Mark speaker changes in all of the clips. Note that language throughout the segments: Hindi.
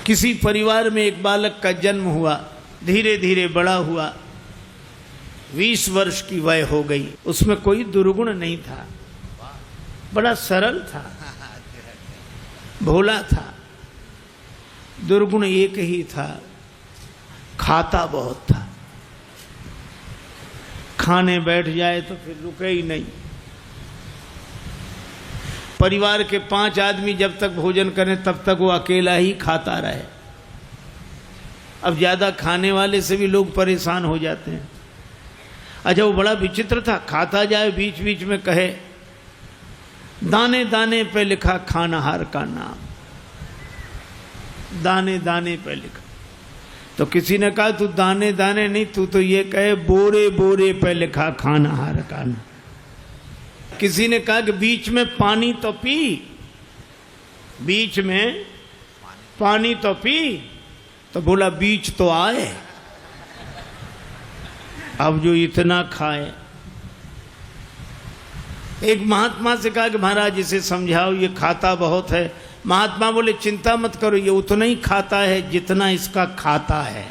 Speaker 1: किसी परिवार में एक बालक का जन्म हुआ, धीरे धीरे बड़ा हुआ, 20 वर्ष की वय हो गई। उसमें कोई दुर्गुण नहीं था, बड़ा सरल था, भोला था। दुर्गुण एक ही था, खाता बहुत था। खाने बैठ जाए तो फिर रुके ही नहीं। परिवार के 5 आदमी जब तक भोजन करें तब तक वो अकेला ही खाता रहे। अब ज्यादा खाने वाले से भी लोग परेशान हो जाते हैं। अच्छा, वो बड़ा विचित्र था, खाता जाए बीच बीच में कहे दाने दाने पे लिखा खानाहार का नाम, दाने दाने पे लिखा। तो किसी ने कहा तू दाने दाने नहीं, तू तो ये कहे बोरे बोरे पे लिखा खानाहार का नाम। किसी ने कहा कि बीच में पानी तो पी, बीच में पानी तो पी, तो बोला बीच तो आए। अब जो इतना खाए। एक महात्मा से कहा कि महाराज इसे समझाओ, ये खाता बहुत है। महात्मा बोले चिंता मत करो, ये उतना ही खाता है जितना इसका खाता है,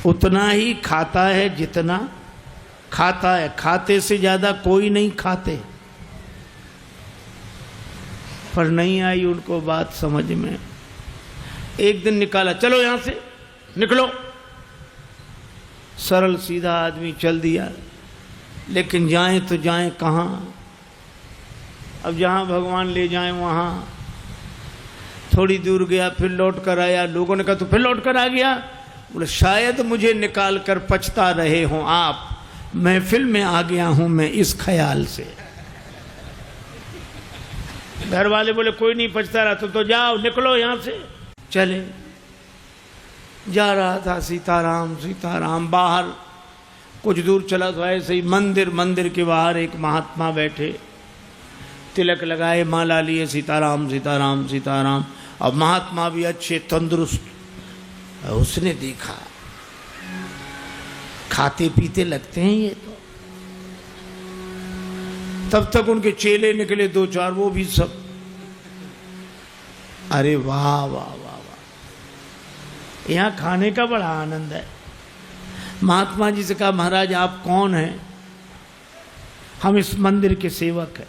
Speaker 1: उतना ही खाता है जितना खाता है। खाते से ज्यादा कोई नहीं खाते। पर नहीं आई उनको बात समझ में। एक दिन निकाला, चलो यहां से निकलो। सरल सीधा आदमी चल दिया, लेकिन जाएं तो जाएं कहां। अब जहां भगवान ले जाएं वहां। थोड़ी दूर गया, फिर लौट कर आया। लोगों ने कहा तो फिर लौट कर आ गया। बोले शायद मुझे निकाल कर पछता रहे हों आप, महफिल में आ गया हूं मैं इस ख्याल से। घर वाले बोले कोई नहीं पछता रहा तो जाओ, निकलो यहां से। चले, जा रहा था सीताराम सीताराम। बाहर कुछ दूर चला तो ऐसे ही मंदिर के बाहर एक महात्मा बैठे, तिलक लगाए, माला लिए, सीताराम सीताराम सीताराम। अब महात्मा भी अच्छे तंदुरुस्त। उसने देखा खाते पीते लगते हैं ये तो। तब तक उनके चेले निकले 2-4, वो भी सब। अरे वाह वाह वाह वाह, यहां खाने का बड़ा आनंद है। महात्मा जी से कहा महाराज आप कौन हैं? हम इस मंदिर के सेवक हैं।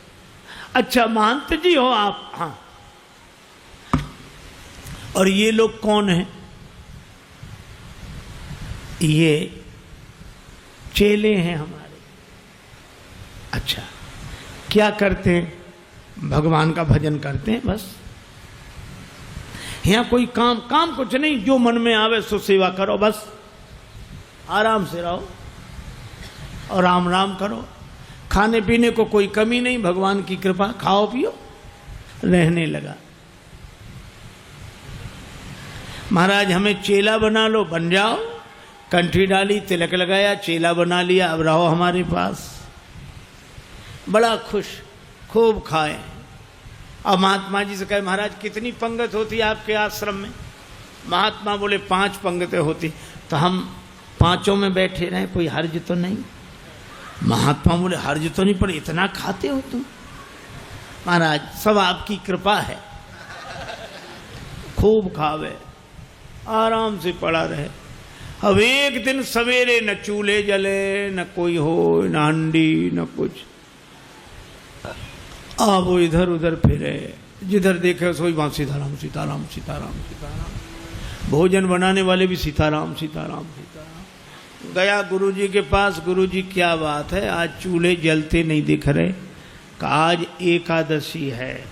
Speaker 1: अच्छा महंत जी हो आप? हाँ। और ये लोग कौन हैं? ये चेले हैं हमारे। अच्छा, क्या करते हैं? भगवान का भजन करते हैं बस। यहां कोई काम कुछ नहीं, जो मन में आवे सो सेवा करो बस। आराम से रहो और राम राम करो। खाने पीने को कोई कमी नहीं, भगवान की कृपा, खाओ पियो। रहने लगा। महाराज हमें चेला बना लो, बन जाओ। कंठी डाली, तिलक लगाया, चेला बना लिया, अब रहो हमारे पास। बड़ा खुश, खूब खाए। अब महात्मा जी से कहे महाराज कितनी पंगत होती है आपके आश्रम में? महात्मा बोले 5 पंगतें होती। तो हम 5 में बैठे रहे, कोई हर्ज तो नहीं? महात्मा बोले हर्ज तो नहीं, पर इतना खाते हो तुम? महाराज सब आपकी कृपा है। खूब खावे, आराम से पड़ा रहे। अब एक दिन सवेरे न चूल्हे जले, न कोई हो, न हंडी, न कुछ। अब वो इधर उधर फिरे, जिधर देखे सोई वहां सीताराम सीताराम सीताराम सीताराम। भोजन बनाने वाले भी सीताराम सीताराम सीताराम। गया गुरुजी के पास, गुरुजी क्या बात है, आज चूल्हे जलते नहीं दिख रहे? आज एकादशी है।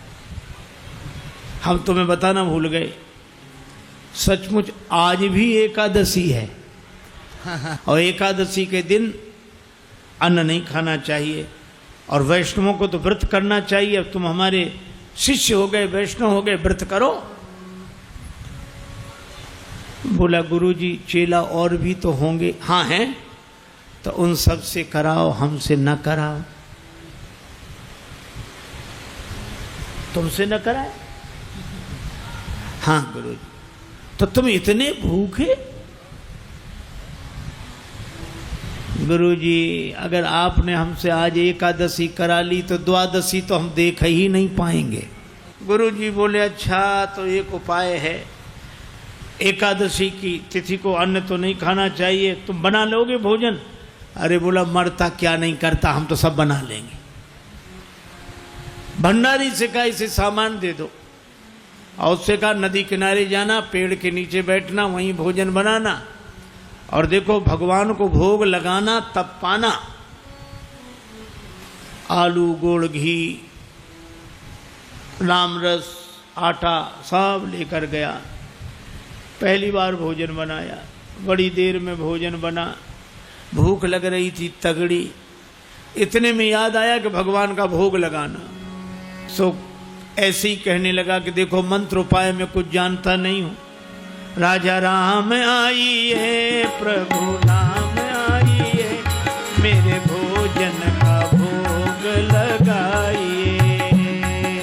Speaker 1: हम तुम्हें बताना भूल गए, सचमुच आज भी एकादशी है। और एकादशी के दिन अन्न नहीं खाना चाहिए, और वैष्णवों को तो व्रत करना चाहिए। अब तुम हमारे शिष्य हो गए, वैष्णव हो गए, व्रत करो। बोला गुरुजी चेला और भी तो होंगे। हाँ हैं, तो उन सब से कराओ, हमसे न कराओ। तुमसे न कराए? हाँ गुरुजी। तो तुम इतने भूखे? गुरुजी अगर आपने हमसे आज एकादशी करा ली तो द्वादशी तो हम देख ही नहीं पाएंगे। गुरुजी बोले अच्छा तो एक उपाय है, एकादशी की तिथि को अन्न तो नहीं खाना चाहिए, तुम बना लोगे भोजन? अरे बोला मरता क्या नहीं करता, हम तो सब बना लेंगे। भंडारी से कहा इसे सामान दे दो, और उससे कहा नदी किनारे जाना, पेड़ के नीचे बैठना, वहीं भोजन बनाना, और देखो भगवान को भोग लगाना तब पाना। आलू, गुड़, घी, राम रस, आटा सब लेकर गया। पहली बार भोजन बनाया, बड़ी देर में भोजन बना, भूख लग रही थी तगड़ी। इतने में याद आया कि भगवान का भोग लगाना। सो ऐसे ही कहने लगा कि देखो मंत्र उपाय में कुछ जानता नहीं हूं। राजा राम आइए, प्रभु राम आइए, मेरे भोजन का भोग लगाइए।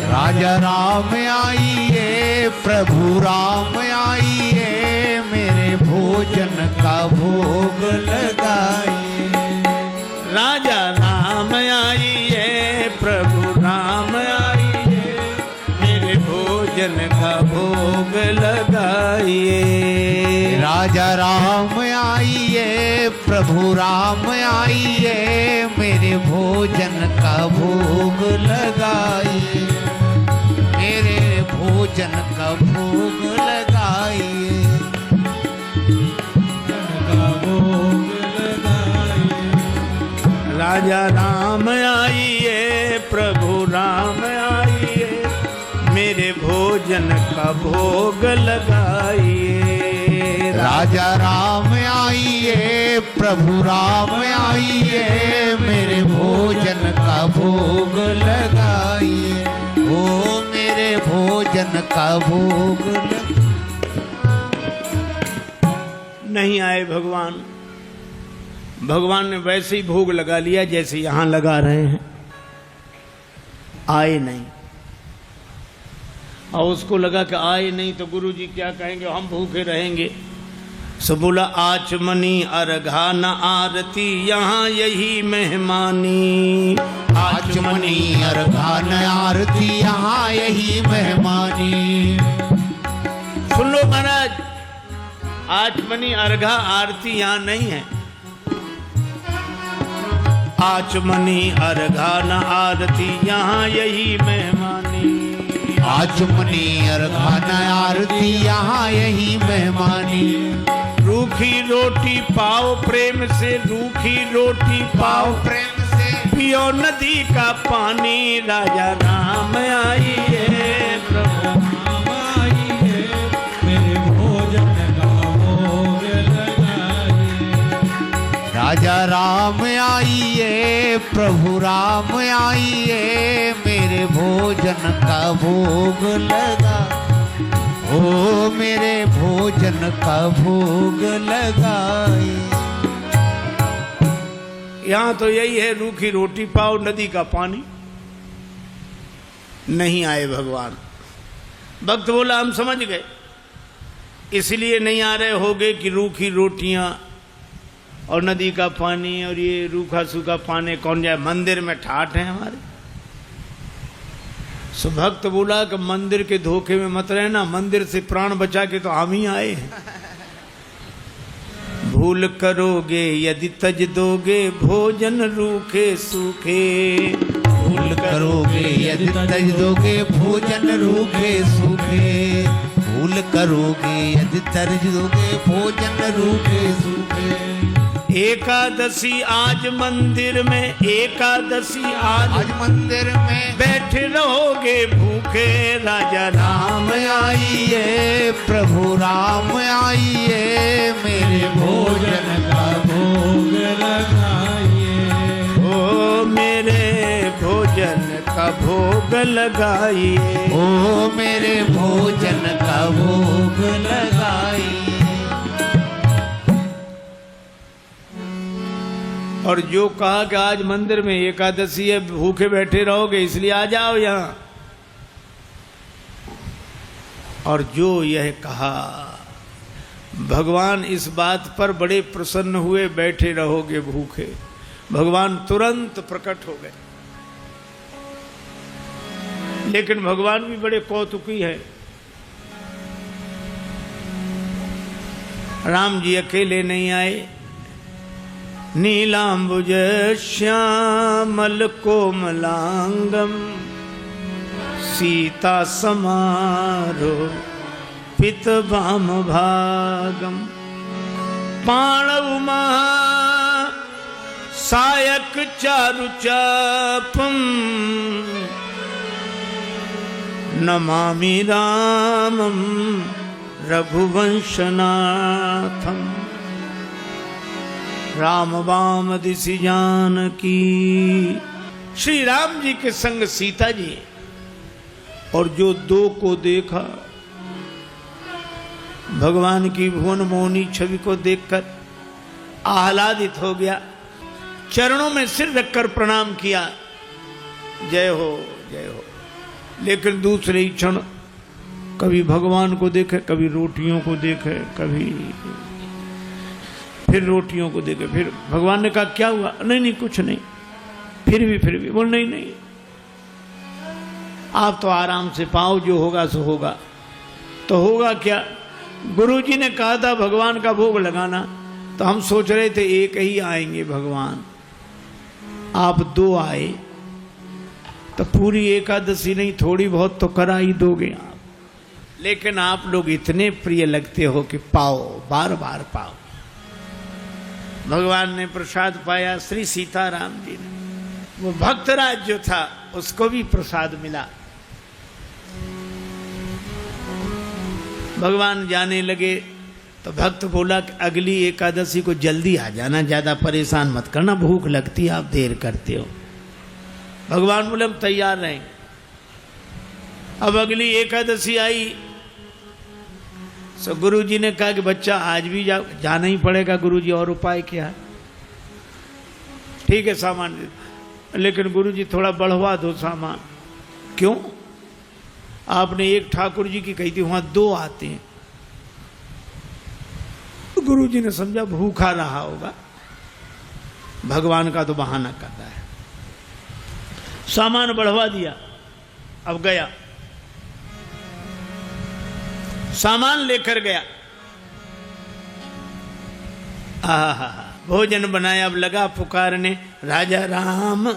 Speaker 2: राजा राम आइए, प्रभु राम आइए, मेरे भोजन का भोग लगाइए।
Speaker 1: राजा राम आइए, प्रभु राम आइए, मेरे भोजन का भोग लगाइए।
Speaker 2: राजा राम आइए, प्रभु राम आइए, मेरे भोजन का भोग लगाइए। मेरे भोजन का भोग लगाइए।
Speaker 1: राजा राम आइए, प्रभु राम आइए, मेरे भोजन का भोग लगाइए।
Speaker 2: राजा राम आइए, प्रभु राम आइए, मेरे भोजन का भोग लगाइए। ओ मेरे भोजन का भोग
Speaker 1: नहीं आए भगवान। भगवान ने वैसे ही भोग लगा लिया जैसे यहां लगा रहे हैं, आए नहीं। और उसको लगा कि आए नहीं तो गुरुजी क्या कहेंगे, हम भूखे रहेंगे। सो बोला आचमनी अर्घा न आरती, यहाँ यही मेहमानी।
Speaker 2: आचमनी अर्घा न आरती, यहाँ यही मेहमानी।
Speaker 1: सुन लो महाराज, आचमनी अर्घा आरती यहाँ नहीं है। आचमनी अर्घा न आरती, यहाँ यही मेहमानी।
Speaker 2: आचमनी अर्घा न आरती, यहाँ यही मेहमानी।
Speaker 1: रूखी रोटी पाओ प्रेम से, रूखी रोटी पाओ
Speaker 2: प्रेम से,
Speaker 1: पियो नदी का पानी। राजा राम आइए, प्रभु राम आइए, मेरे भोजन का भोग लगाइए।
Speaker 2: राजा राम आइए, प्रभु राम आइए, मेरे भोजन का भोग लगा। ओ मेरे भोजन का भोग लगाए।
Speaker 1: यहाँ तो यही है, रूखी रोटी पाओ नदी का पानी। नहीं आए भगवान। भक्त बोला हम समझ गए, इसलिए नहीं आ रहे होगे कि रूखी रोटियां और नदी का पानी और ये रूखा सूखा पानी कौन जाए, मंदिर में ठाठ है हमारे। सो भक्त बोला कि मंदिर के धोखे में मत रहना, मंदिर से प्राण बचा के तो हम ही आए हैं। भूल करोगे यदि तज दोगे, भोजन रूखे सूखे।
Speaker 2: भूल करोगे यदि तज दोगे, भोजन रूखे सूखे। भूल करोगे यदि तज दोगे, भोजन रूखे सूखे।
Speaker 1: एकादशी आज मंदिर में, एकादशी आज
Speaker 2: मंदिर में,
Speaker 1: बैठे रहोगे भूखे। राजा राम
Speaker 2: आइए, प्रभु राम आइए, मेरे भोजन का भोग लगाइए।
Speaker 1: ओ मेरे भोजन का भोग लगाइए।
Speaker 2: ओ मेरे भोजन का भोग लगाइए।
Speaker 1: और जो कहा कि आज मंदिर में एकादशी है, भूखे बैठे रहोगे इसलिए आ जाओ यहाँ। और जो यह कहा, भगवान इस बात पर बड़े प्रसन्न हुए, बैठे रहोगे भूखे। भगवान तुरंत प्रकट हो गए। लेकिन भगवान भी बड़े कौतुकी है। राम जी अकेले नहीं आए, नीलांबुज श्यामल कोमलांगम सीता समारो पित भाम भागम पाणव महा सायक चारु चापम नमामि रामम रघुवंशनाथम राम वाम दिशि जानकी। श्री राम जी के संग सीता जी, और जो दो को देखा, भगवान की भुवन मोहनी छवि को देखकर आह्लादित हो गया, चरणों में सिर रखकर प्रणाम किया, जय हो जय हो। लेकिन दूसरे ही क्षण कभी भगवान को देखे, कभी रोटियों को देखे, कभी फिर रोटियों को देखे। फिर भगवान ने कहा क्या हुआ? नहीं नहीं कुछ नहीं। फिर भी बोल नहीं नहीं, आप तो आराम से पाओ, जो होगा सो होगा। तो होगा क्या? गुरुजी ने कहा था भगवान का भोग लगाना, तो हम सोच रहे थे एक ही आएंगे भगवान, आप दो आए, तो पूरी एकादशी नहीं थोड़ी बहुत तो करा ही दोगे आप। लेकिन आप लोग इतने प्रिय लगते हो कि पाओ, बार बार पाओ। भगवान ने प्रसाद पाया, श्री सीताराम जी ने। वो भक्तराज जो था उसको भी प्रसाद मिला। भगवान जाने लगे तो भक्त बोला कि अगली एकादशी को जल्दी आ जाना, ज्यादा परेशान मत करना, भूख लगती है, आप देर करते हो। भगवान बोले हम तैयार रहेंगे। अब अगली एकादशी आई तो गुरुजी ने कहा कि बच्चा आज भी जाना ही पड़ेगा। गुरुजी और उपाय क्या है? ठीक है सामान, लेकिन गुरुजी थोड़ा बढ़वा दो सामान। क्यों? आपने एक ठाकुर जी की कही थी, वहां दो आते हैं। गुरुजी ने समझा भूखा रहा होगा, भगवान का तो बहाना करता है। सामान बढ़वा दिया। अब गया, सामान लेकर गया, भोजन बनाया। अब लगा पुकारने, राजा राम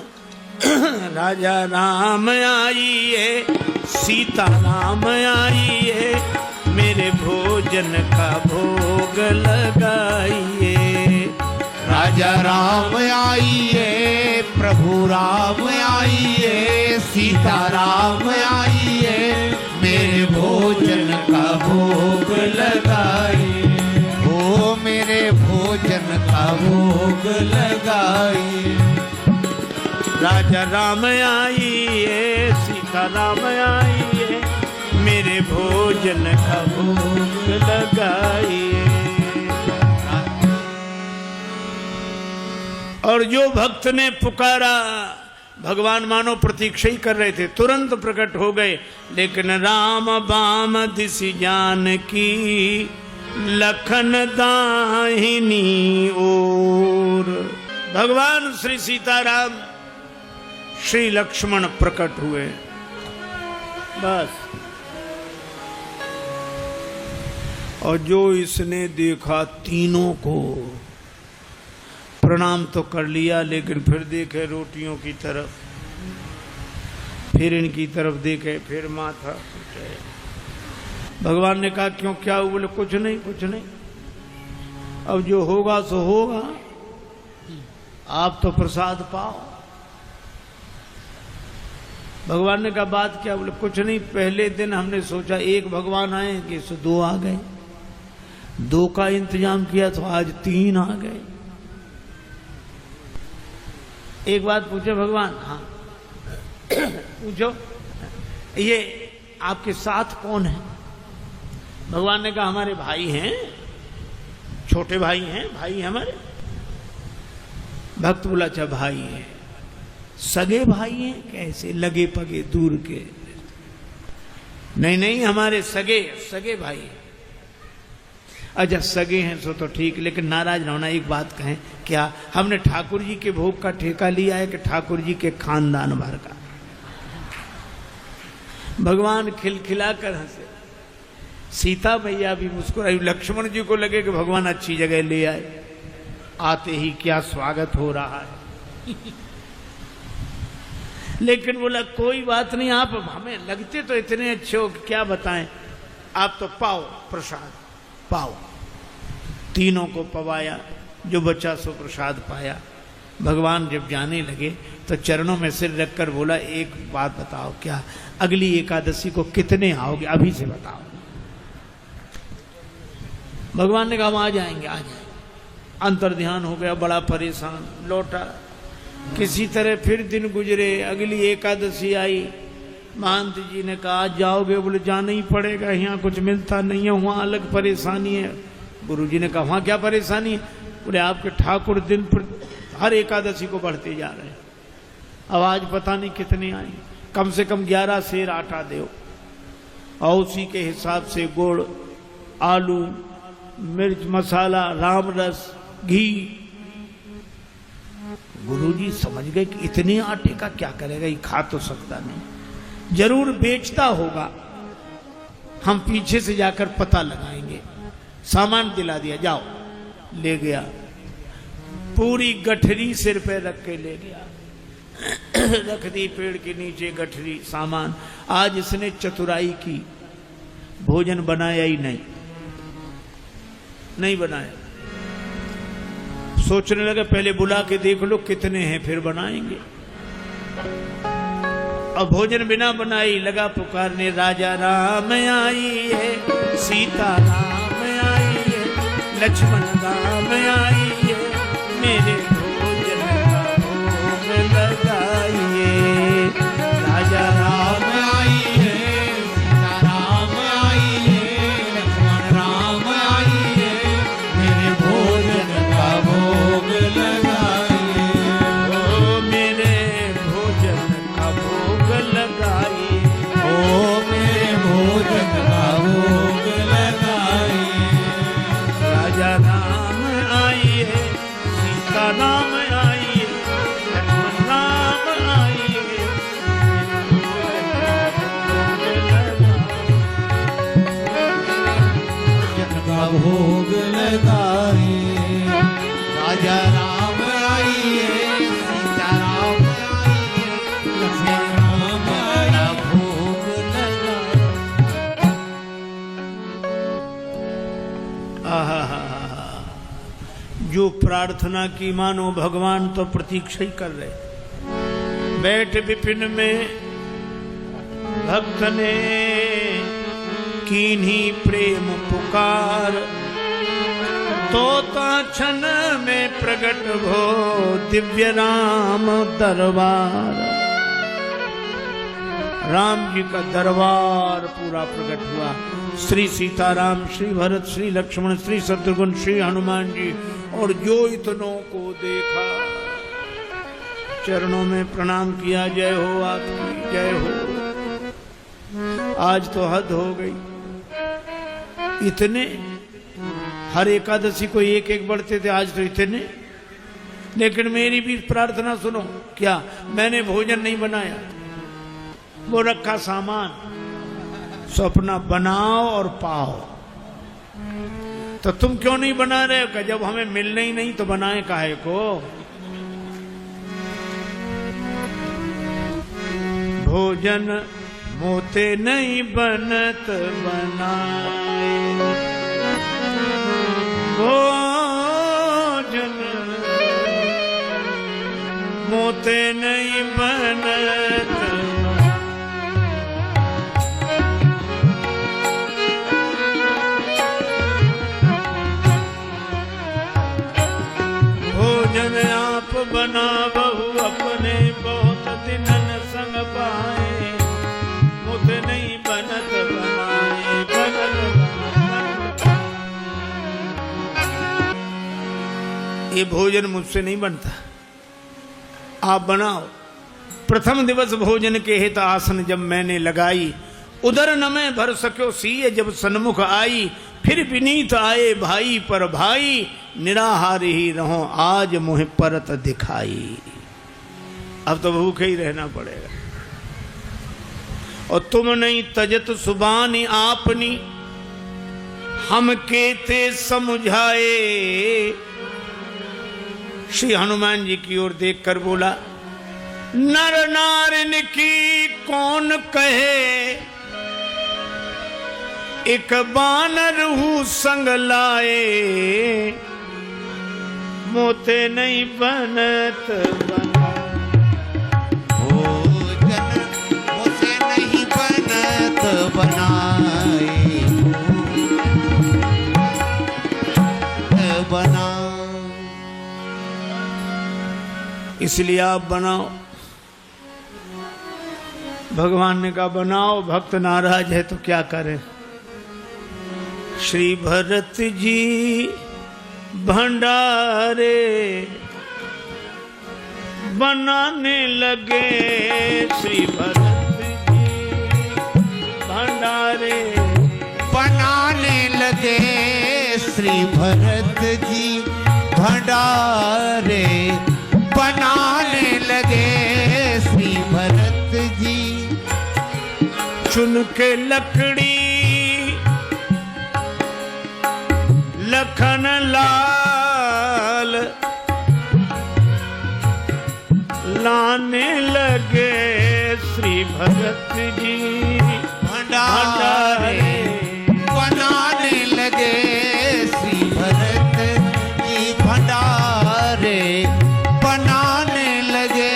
Speaker 1: राजा राम आइए, सीता राम आइए, मेरे भोजन का भोग लगाइए।
Speaker 2: राजा राम आइए, प्रभु राम आइए, सीता राम आइए, मेरे भोजन का भोग लगाइए। ओ मेरे भोजन का भोग लगाइए।
Speaker 1: राजा राम आइए, सीता राम आइए, मेरे भोजन का भोग लगाइए। और जो भक्त ने पुकारा, भगवान मानो प्रतीक्षा ही कर रहे थे, तुरंत प्रकट हो गए। लेकिन राम बाम दिशि जानकी, लखन दाहिनी ओर। भगवान श्री सीताराम श्री लक्ष्मण प्रकट हुए। बस। और जो इसने देखा, तीनों को प्रणाम तो कर लिया, लेकिन फिर देखे रोटियों की तरफ, फिर इनकी तरफ देखे, फिर माथा पीटे। भगवान ने कहा क्यों, क्या हुआ? बोले कुछ नहीं कुछ नहीं, अब जो होगा सो होगा, आप तो प्रसाद पाओ। भगवान ने कहा बात क्या? बोले कुछ नहीं, पहले दिन हमने सोचा एक भगवान आएंगे, सो दो आ गए, दो का इंतजाम किया तो आज तीन आ गए। एक बात पूछे भगवान? हाँ पूछो, ये आपके साथ कौन है? भगवान ने कहा हमारे भाई हैं, छोटे भाई हैं, भाई हमारे। भक्त बोला अच्छा भाई है, सगे भाई हैं? कैसे? लगे पगे दूर के? नहीं नहीं, हमारे सगे सगे भाई हैं। अच्छा सगे हैं सो तो ठीक, लेकिन नाराज न होना, एक बात कहें, क्या हमने ठाकुर जी के भोग का ठेका लिया है कि ठाकुर जी के खानदान भर का? भगवान खिलखिलाकर हंसे, सीता मैया भी मुस्कुराई। लक्ष्मण जी को लगे कि भगवान अच्छी जगह ले आए, आते ही क्या स्वागत हो रहा है। लेकिन बोला कोई बात नहीं, आप हमें लगते तो इतने अच्छे हो कि क्या बताएं, आप तो पाओ प्रसाद पाओ। तीनों को पवाया, जो बचा सो प्रसाद पाया। भगवान जब जाने लगे तो चरणों में सिर रखकर बोला, एक बात बताओ, क्या अगली एकादशी को कितने आओगे, अभी से बताओ। भगवान ने कहा हम आ जाएंगे, आ जाएंगे। अंतर ध्यान हो गया, बड़ा परेशान लौटा। किसी तरह फिर दिन गुजरे, अगली एकादशी आई। महंत जी ने कहा आज जाओगे? बोले जाना ही पड़ेगा, यहाँ कुछ मिलता नहीं है, वहाँ अलग परेशानी है। गुरुजी ने कहा वहाँ क्या परेशानी है? बोले आपके ठाकुर दिन पर हर एकादशी को बढ़ते जा रहे हैं, अब आज पता नहीं कितने आए, कम से कम 11 सेर आटा दो, और उसी के हिसाब से गुड़, आलू, मिर्च मसाला, राम रस, घी। गुरुजी समझ गए कि इतने आटे का क्या करेगा, ये खा तो सकता नहीं, जरूर बेचता होगा, हम पीछे से जाकर पता लगाएंगे। सामान दिला दिया, जाओ। ले गया, पूरी गठरी सिर पे रख के ले गया, रख दी पेड़ के नीचे गठरी, सामान। आज इसने चतुराई की, भोजन बनाया ही नहीं बनाया। सोचने लगे पहले बुला के देख लो कितने हैं, फिर बनाएंगे। अब भोजन बिना बनाई लगा पुकारने, राजा राम आई है, सीता राम आई है, लक्ष्मण राम आई है, मेरे भोजन का भोग लगाइए। राजा राम
Speaker 2: आई है, सीता राम आई है, लक्ष्मण राम आई है, मेरे भोजन का भोग लगाइए।
Speaker 1: ओ मेरे भोजन का भोग लगाइए,
Speaker 2: ओ मेरे भोजन का भोग लगाइए।
Speaker 1: राजा राम आई है, सीता राम आई है, लक्ष्मण राम आई है,
Speaker 2: भोजन का भोग लगाइए। राजा राम आई है, सीता राम आई है, लक्ष्मण राम का भोग लगाइए।
Speaker 1: आहा, जो प्रार्थना की मानो भगवान तो प्रतीक्षा ही कर रहे। बैठ विपिन में भक्त ने कीन्ही प्रेम पुकार, तोता छन में प्रगट भो दिव्य राम दरबार। राम जी का दरबार पूरा प्रकट हुआ। श्री सीताराम, श्री भरत, श्री लक्ष्मण, श्री शत्रुघ्न, श्री हनुमान जी, और जो इतनों को देखा चरणों में प्रणाम किया, जय हो आपकी, जय हो। आज तो हद हो गई, इतने हर एकादशी को एक एक बढ़ते थे, आज तो इतने। लेकिन मेरी भी प्रार्थना सुनो, क्या मैंने भोजन नहीं बनाया, वो रखा सामान, सो अपना बनाओ और पाओ। तो तुम क्यों नहीं बना रहे हो? जब हमें मिलने ही नहीं तो बनाए काहे को? भोजन मोते नहीं बनत बनाए, भोजन मोते नहीं बनत। भोजन आप बना बहु अपने, बहुत दिनन संग पाए, मुझे नहीं बनत बनाए, बनत। ये भोजन मुझसे नहीं बनता, आप बनाओ। प्रथम दिवस भोजन के हित आसन जब मैंने लगाई, उधर न मैं भर सक्यो सीए जब सन्मुख आई, फिर विनीत आए भाई पर भाई, निराहार ही रहो आज मुझे परत दिखाई। अब तो भूखे ही रहना पड़ेगा। और तुम नहीं तजत सुबानी आपनी, हम केते समझाए। श्री हनुमान जी की ओर देखकर बोला, नर नारिन की कौन कहे, एक बानर हूँ संग लाए। मोते नहीं बनत बना,
Speaker 2: भोजन मोते नहीं बनत बनाए। बना
Speaker 1: इसलिए आप बनाओ। भगवान ने कहा बनाओ, भक्त नाराज है तो क्या करें। श्री भरत जी भंडारे बनाने लगे, श्री भरत जी भंडारे
Speaker 2: बनाने लगे। श्री भरत जी भंडारे बनाने लगे। श्री भरत जी
Speaker 1: चुन के लकड़ी लखन लाल लाने लगे। श्री भरत जी
Speaker 2: भंडारे बनाने लगे। श्री भरत जी भंडारे बनाने लगे।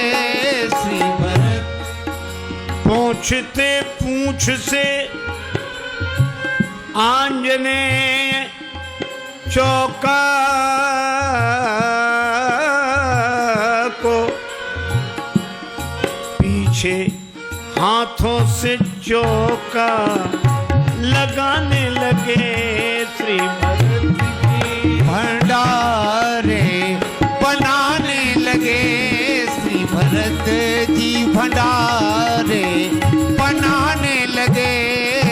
Speaker 2: श्री भरत
Speaker 1: पूछते पूछ से आंजनेय चौका को पीछे हाथों से चौका लगाने लगे। श्री भरत जी
Speaker 2: भंडारे बनाने लगे। श्री भरत जी भंडारे बनाने लगे।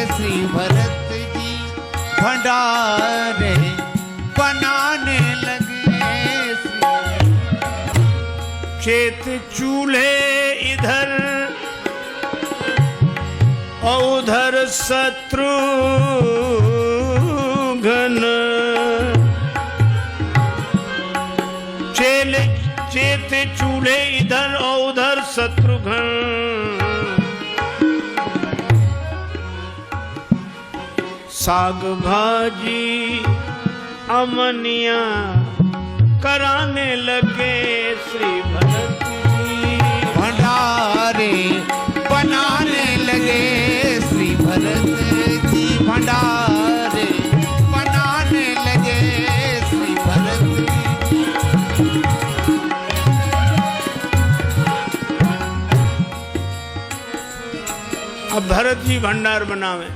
Speaker 2: श्री भरत जी भंडारे बनाने लगे।
Speaker 1: चेत चूल्हे इधर और उधर शत्रुघ्न, चेत चूल्हे इधर और उधर शत्रुघ्न। साग भाजी अमनिया कराने लगे। श्री भरत जी
Speaker 2: भंडारे बनाने लगे। श्री भरत जी भंडारे बनाने लगे। श्री भरत जी
Speaker 1: अब भरत जी भंडार बनावे,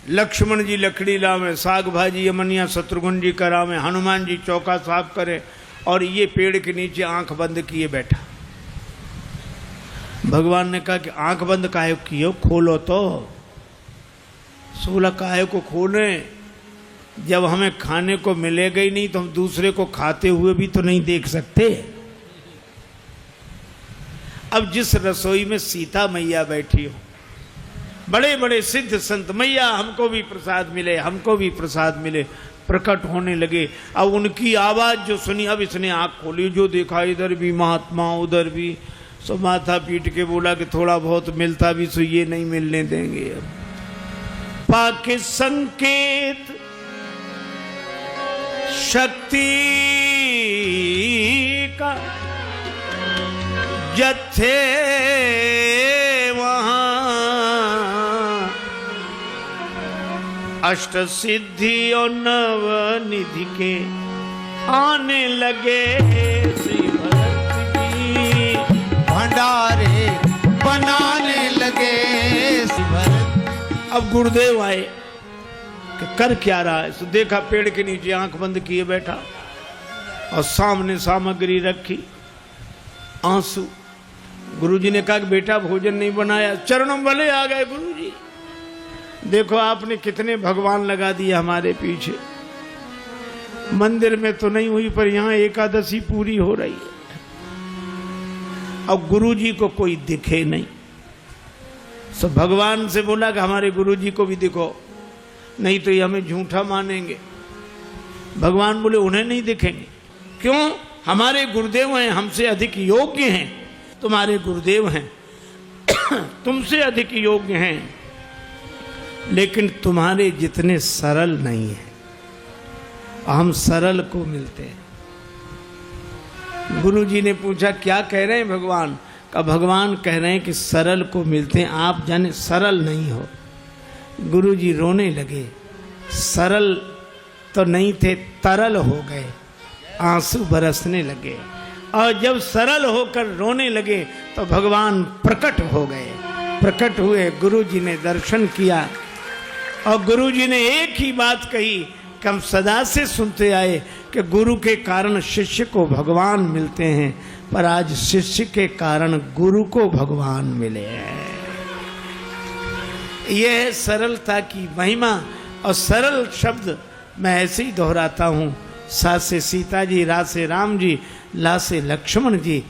Speaker 1: लक्ष्मण जी लकड़ी लावे, साग भाजी अमनिया शत्रुघ्न जी करावे, हनुमान जी चौका साफ करे और ये पेड़ के नीचे आंख बंद किए बैठा। भगवान ने कहा कि आंख बंद काहे किए, खोलो तो। सोलह काहे को खोले, जब हमें खाने को मिलेगा ही नहीं तो हम दूसरे को खाते हुए भी तो नहीं देख सकते। अब जिस रसोई में सीता मैया बैठी हो, बड़े बड़े सिद्ध संत मैया हमको भी प्रसाद मिले, हमको भी प्रसाद मिले, प्रकट होने लगे। अब उनकी आवाज जो सुनी, अब इसने आंख खोली, जो देखा इधर भी महात्मा उधर भी, सो माथा पीट के बोला कि थोड़ा बहुत मिलता भी सो ये नहीं मिलने देंगे। अब पाके संकेत शक्ति का जत्थे वहां अष्ट सिद्धि और नव निधि के आने लगे। श्री भरत जी
Speaker 2: भंडारे बनाने लगे। श्री भरत
Speaker 1: अब गुरुदेव आए कि कर क्या रहा है। तो देखा पेड़ के नीचे आंख बंद किए बैठा और सामने सामग्री रखी, आंसू। गुरुजी ने कहा कि बेटा भोजन नहीं बनाया। चरणों वाले आ गए गुरुजी, देखो आपने कितने भगवान लगा दिए हमारे पीछे। मंदिर में तो नहीं हुई पर यहाँ एकादशी पूरी हो रही है और गुरु जी को कोई दिखे नहीं। सो भगवान से बोला कि हमारे गुरु जी को भी दिखो, नहीं तो ये हमें झूठा मानेंगे। भगवान बोले उन्हें नहीं दिखेंगे। क्यों? हमारे गुरुदेव हैं, हमसे अधिक योग्य हैं। तुम्हारे गुरुदेव हैं, तुमसे अधिक योग्य हैं, लेकिन तुम्हारे जितने सरल नहीं है। हम सरल को मिलते हैं। गुरु जी ने पूछा क्या कह रहे हैं भगवान? का भगवान कह रहे हैं कि सरल को मिलते हैं, आप जाने सरल नहीं हो। गुरु जी रोने लगे। सरल तो नहीं थे, तरल हो गए, आंसू बरसने लगे। और जब सरल होकर रोने लगे तो भगवान प्रकट हो गए। प्रकट हुए, गुरु जी ने दर्शन किया और गुरु जी ने एक ही बात कही कि हम सदा से सुनते आए कि गुरु के कारण शिष्य को भगवान मिलते हैं, पर आज शिष्य के कारण गुरु को भगवान मिले हैं। यह है सरलता की महिमा। और सरल शब्द मैं ऐसे ही दोहराता हूँ। सा से सीता जी, रा से राम जी, ला से लक्ष्मण जी,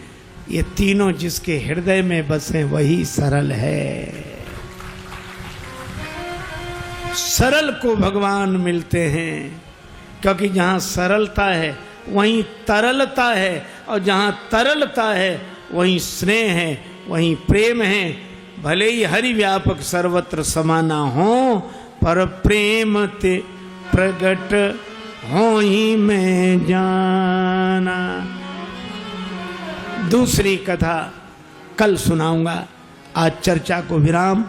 Speaker 1: ये तीनों जिसके हृदय में बसे वही सरल है। सरल को भगवान मिलते हैं, क्योंकि जहाँ सरलता है वहीं तरलता है, और जहाँ तरलता है वहीं स्नेह है, वहीं प्रेम है। भले ही हरि व्यापक सर्वत्र समाना हो, पर प्रेम ते प्रगट हो ही में जाना। दूसरी कथा कल सुनाऊंगा। आज चर्चा को विराम।